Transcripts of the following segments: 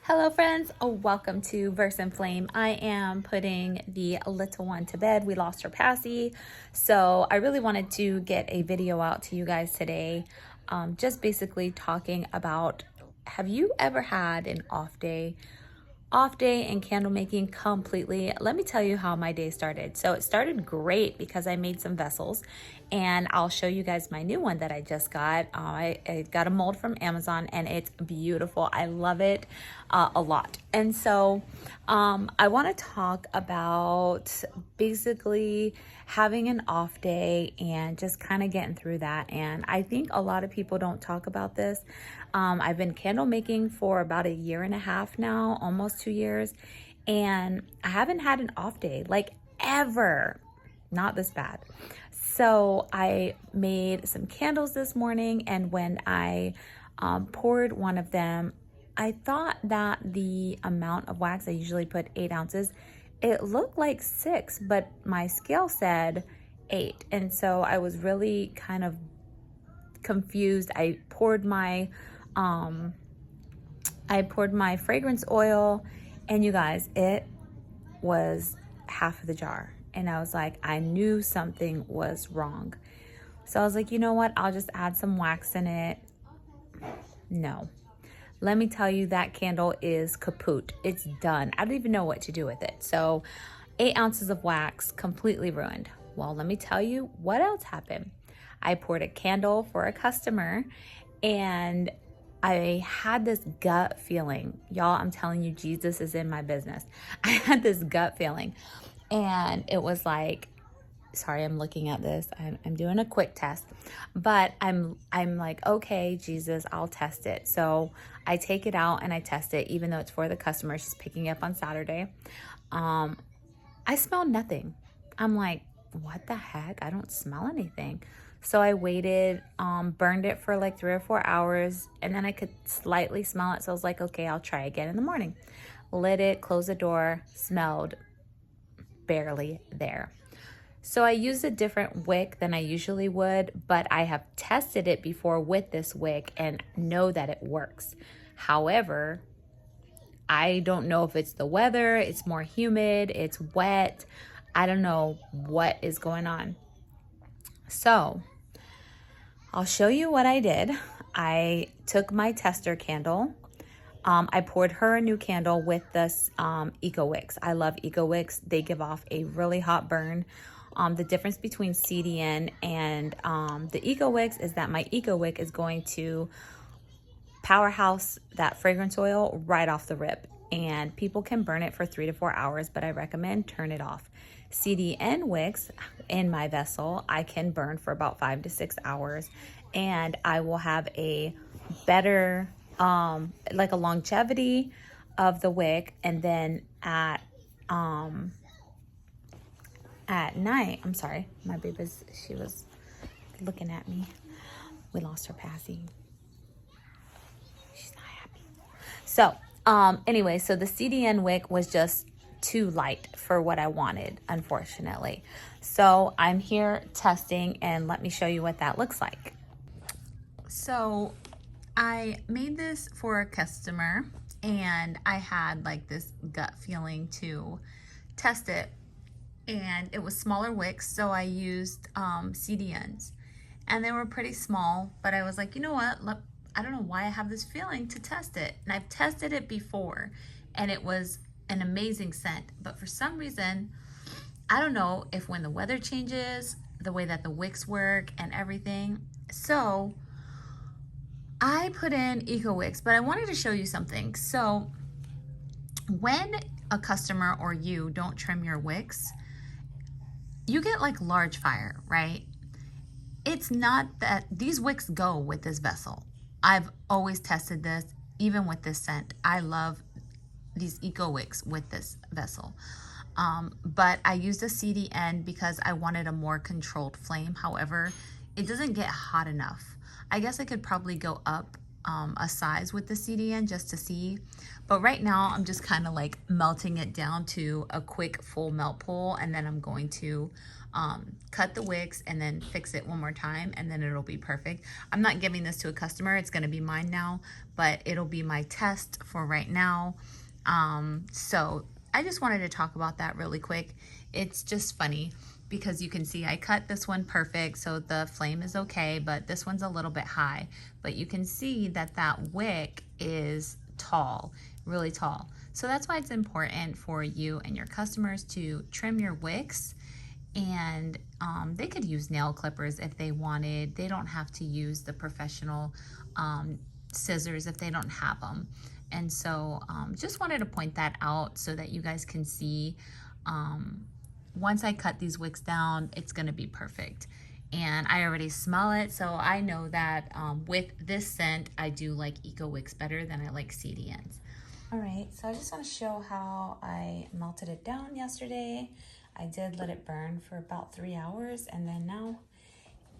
Hello friends, welcome to Verse and Flame. I am putting the little one to bed. We lost her passy, so I really wanted to get a video out to you guys today, just basically talking about, have you ever had an off day and candle making completely? Let me tell you how my day started. So it started great because I made some vessels, and I'll show you guys my new one that I just got. I got a mold from Amazon and it's beautiful. I love it a lot. And so I want to talk about basically having an off day and just kind of getting through that. And I think a lot of people don't talk about this. I've been candle making for about 1.5 years now, almost 2 years, and I haven't had an off day, like, ever. Not this bad. So I made some candles this morning, and when I poured one of them, I thought that the amount of wax, I usually put 8 ounces, it looked like 6, but my scale said 8. And so I was really kind of confused. I poured my fragrance oil, and you guys, it was half of the jar. And I was like, I knew something was wrong. So I was like, you know what? I'll just add some wax in it. No. Let me tell you, that candle is kaput. It's done. I don't even know what to do with it. So 8 ounces of wax, completely ruined. Well, let me tell you what else happened. I poured a candle for a customer, and I had this gut feeling. Y'all, I'm telling you, Jesus is in my business. I had this gut feeling, and it was like, sorry, I'm looking at this. I'm doing a quick test, but I'm like, okay, Jesus, I'll test it. So I take it out and I test it, even though it's for the customer. She's picking up on Saturday. I smell nothing. I'm like, what the heck? I don't smell anything. So I waited, burned it for like 3 or 4 hours, and then I could slightly smell it. So I was like, okay, I'll try again in the morning. Lit it, closed the door, smelled barely there. So I used a different wick than I usually would, but I have tested it before with this wick and know that it works. However, I don't know if it's the weather, it's more humid, it's wet. I don't know what is going on. So I'll show you what I did. I took my tester candle. I poured her a new candle with this Eco Wicks. I love Eco Wicks. They give off a really hot burn. The difference between CDN and the Eco Wicks is that my Eco Wick is going to powerhouse that fragrance oil right off the rip, and people can burn it for 3 to 4 hours, but I recommend turn it off. CDN wicks in my vessel, I can burn for about 5 to 6 hours, and I will have a better like a longevity of the wick. And then at night, I'm sorry, my baby's, she was looking at me. We lost her passy. She's not happy. So anyway, so the CDN wick was just too light for what I wanted, unfortunately. So I'm here testing, and let me show you what that looks like. So I made this for a customer, and I had like this gut feeling to test it, and it was smaller wicks, so I used CDNs, and they were pretty small, but I was like, you know what, I don't know why I have this feeling to test it. And I've tested it before, and it was an amazing scent, but for some reason, I don't know if when the weather changes, the way that the wicks work and everything. So I put in Eco Wicks, but I wanted to show you something. So when a customer or you don't trim your wicks, you get like large fire, right? It's not that these wicks go with this vessel. I've always tested this, even with this scent. I love these Eco Wicks with this vessel. But I used a CDN because I wanted a more controlled flame. However, it doesn't get hot enough. I guess I could probably go up a size with the CDN just to see. But right now, I'm just kind of like melting it down to a quick full melt pool, and then I'm going to cut the wicks and then fix it one more time, and then it'll be perfect. I'm not giving this to a customer. It's going to be mine now, but it'll be my test for right now. So I just wanted to talk about that really quick. It's just funny because you can see I cut this one perfect, so the flame is okay, but this one's a little bit high. But you can see that that wick is tall, really tall. So that's why it's important for you and your customers to trim your wicks. And they could use nail clippers if they wanted. They don't have to use the professional scissors if they don't have them. And so just wanted to point that out so that you guys can see once I cut these wicks down, it's gonna be perfect. And I already smell it, so I know that with this scent, I do like Eco Wicks better than I like CDNs. All right, so I just wanna show how I melted it down yesterday. I did let it burn for about 3 hours, and then now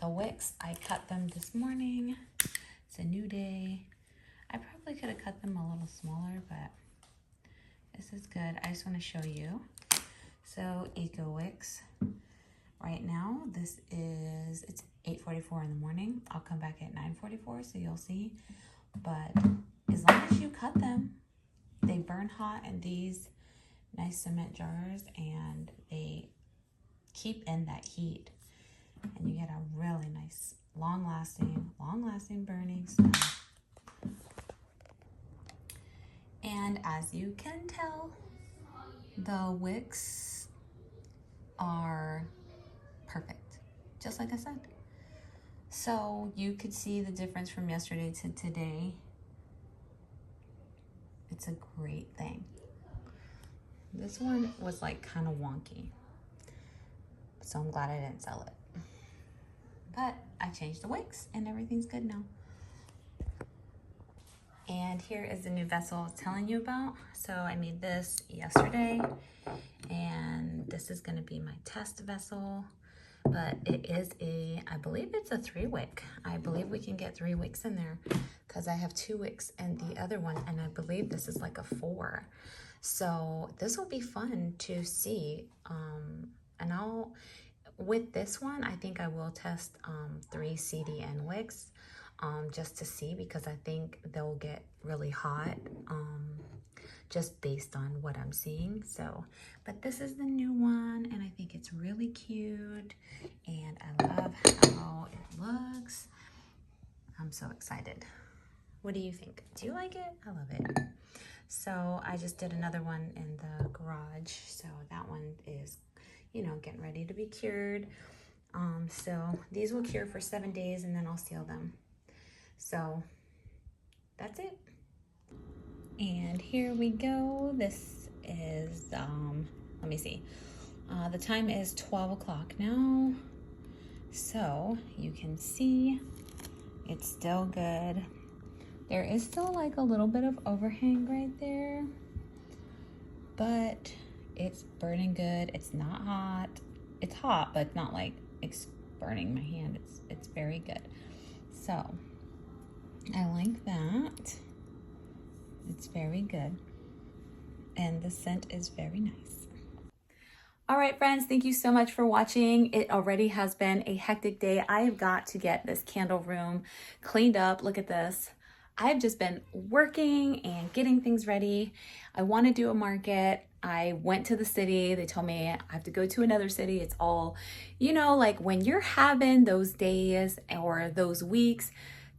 the wicks, I cut them this morning. It's a new day. I probably could have cut them a little smaller, but this is good. I just want to show you. So Eco Wicks, right now, it's 8:44 in the morning. I'll come back at 9:44, so you'll see. But as long as you cut them, they burn hot in these nice cement jars, and they keep in that heat, and you get a really nice long-lasting burning smell. And as you can tell, the wicks are perfect, just like I said. So you could see the difference from yesterday to today. It's a great thing. This one was like kind of wonky, so I'm glad I didn't sell it. But I changed the wicks and everything's good now. And here is the new vessel I was telling you about. So I made this yesterday, and this is gonna be my test vessel. But it is I believe it's a 3-wick. I believe we can get 3 wicks in there because I have 2 wicks in the other one, and I believe this is like a 4. So this will be fun to see. And with this one, I think I will test 3 CDN wicks just to see, because I think they'll get really hot just based on what I'm seeing. So, but this is the new one, and I think it's really cute, and I love how it looks. I'm so excited. What do you think? Do you like it? I love it. So I just did another one in the garage. So that one is, you know, getting ready to be cured. So these will cure for 7 days, and then I'll seal them. So that's it. And here we go. This is, let me see. The time is 12 o'clock now. So you can see it's still good. There is still like a little bit of overhang right there, but it's burning good. It's not hot. It's hot, but not like it's burning my hand. It's very good. So I like that. It's very good. And the scent is very nice. All right, friends, thank you so much for watching. It already has been a hectic day. I have got to get this candle room cleaned up. Look at this. I've just been working and getting things ready. I want to do a market. I went to the city. They told me I have to go to another city. It's all, you know, like when you're having those days or those weeks,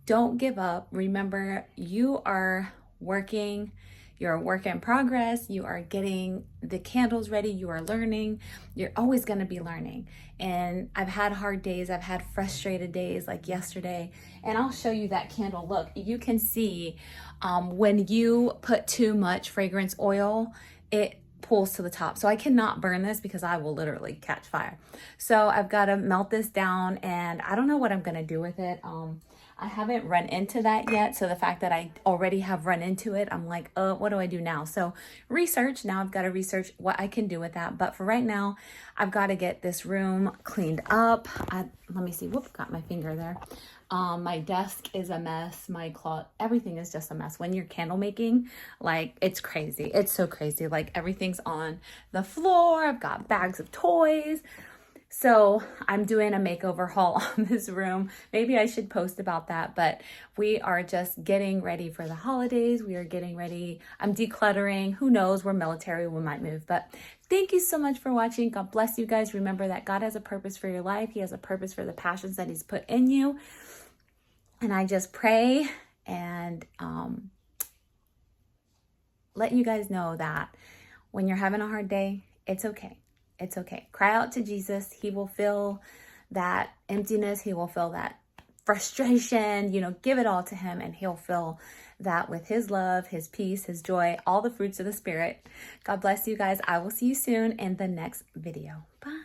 don't give up. Remember, you are working. You're a work in progress. You are getting the candles ready. You are learning. You're always going to be learning. And I've had hard days. I've had frustrated days like yesterday. And I'll show you that candle. Look, you can see when you put too much fragrance oil, it pulls to the top. So I cannot burn this because I will literally catch fire. So I've got to melt this down, and I don't know what I'm going to do with it. I haven't run into that yet. So the fact that I already have run into it, I'm like, what do I do now? So research, now I've got to research what I can do with that. But for right now, I've got to get this room cleaned up. Let me see, whoop, got my finger there. My desk is a mess. My cloth, everything is just a mess. When you're candle making, like, it's crazy. It's so crazy. Like, everything's on the floor. I've got bags of toys. So I'm doing a makeover haul on this room. Maybe I should post about that, but we are just getting ready for the holidays. We are getting ready. I'm decluttering. Who knows? We're military. We might move. But thank you so much for watching. God bless you guys. Remember that God has a purpose for your life. He has a purpose for the passions that He's put in you. And I just pray and let you guys know that when you're having a hard day, it's okay. It's okay. Cry out to Jesus. He will fill that emptiness. He will fill that frustration. You know, give it all to Him, and He'll fill that with His love, His peace, His joy, all the fruits of the Spirit. God bless you guys. I will see you soon in the next video. Bye.